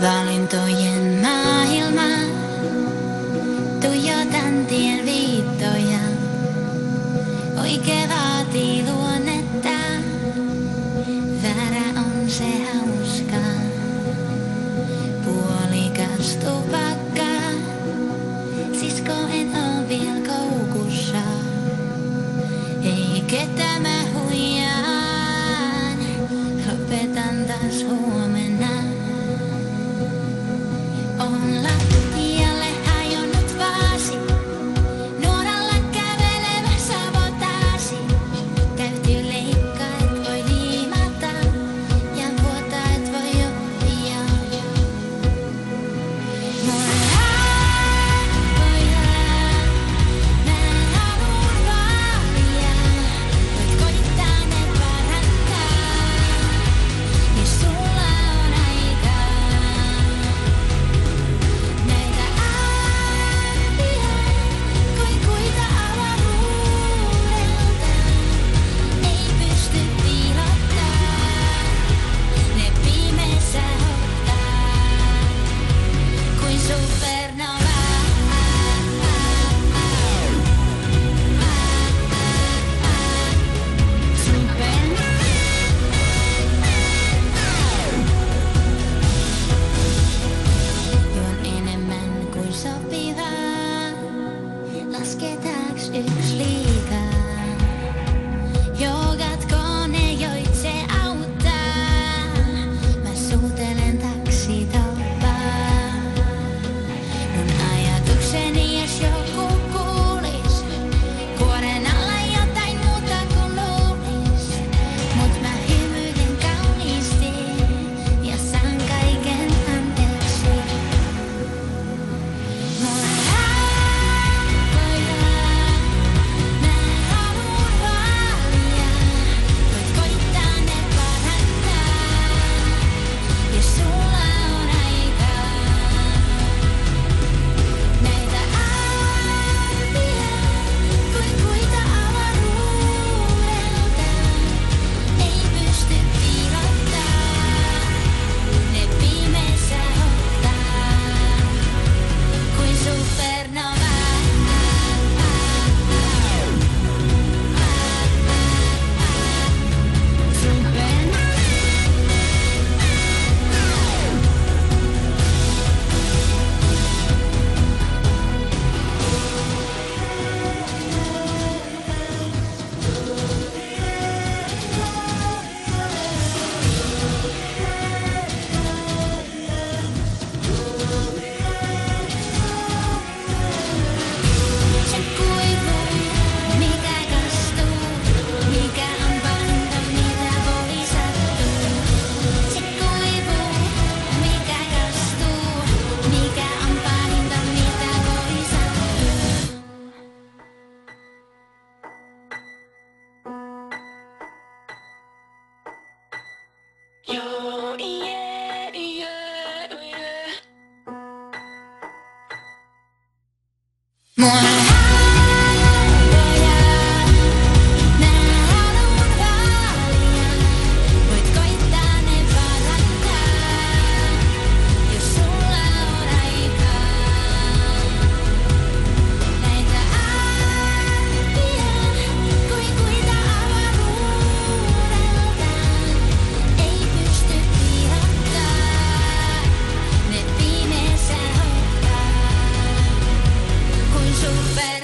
Valintojen maailma, tuijotan tien viittoja. Oikea vaatii luonnetta, väärä on se hauska. Puolikas tupakka, sisko en oo vielä koukussa. Eikä tämä huijaan, lopetan taas huomenna. On lattialle hajonnut vaasi, nuoralla kävelevä sabotaasi. Täytyy leikkaa, et voi liimata, ja vuotaa, et voi oppia. Mulla pojaa, mä haluun vaalia. Voit koittaa ne parantaa, jos sulla on aikaa. Näitä aappia, kuin kuita avaruudelta, ei pysty piilottaa. Ne pimeässä ottaa, kuin supernova. Juon enemmän kuin sopivaa, lasketaaks yks liikaa? Joogatko ne, joit se auttaa? Mä suutelen taksitolppaa. Mun ajatukseni, jos joku kuulis, kuoren alla jotain muuta kuin luulis. Mut mä hymyilen kauniisti ja saan kaiken anteeksi. Mulla pojaa, mä haluun vaalia. Voit koittaa ne parantaa, jos sulla on aikaa. Näitä aappia, kuin kuita avaruudelta, ei pysty piilottaa. Ne pimeässä ottaa, kuin supernova. Se kuivuu, mikä kastuu, mikä on pahinta, mitä voi sattua. Se kuivuu, mikä kastuu, mikä on pahinta, mitä voi sattua. Joo, yeah, yeah, yeah. Mulla pojaa, mä haluun vaalia. Voit koittaa ne parantaa, jos sulla on aikaa. Näitä aappia, kuin kuita avaruudelta, ei pysty piilottaa. Ne pimeässä ottaa, kuin super.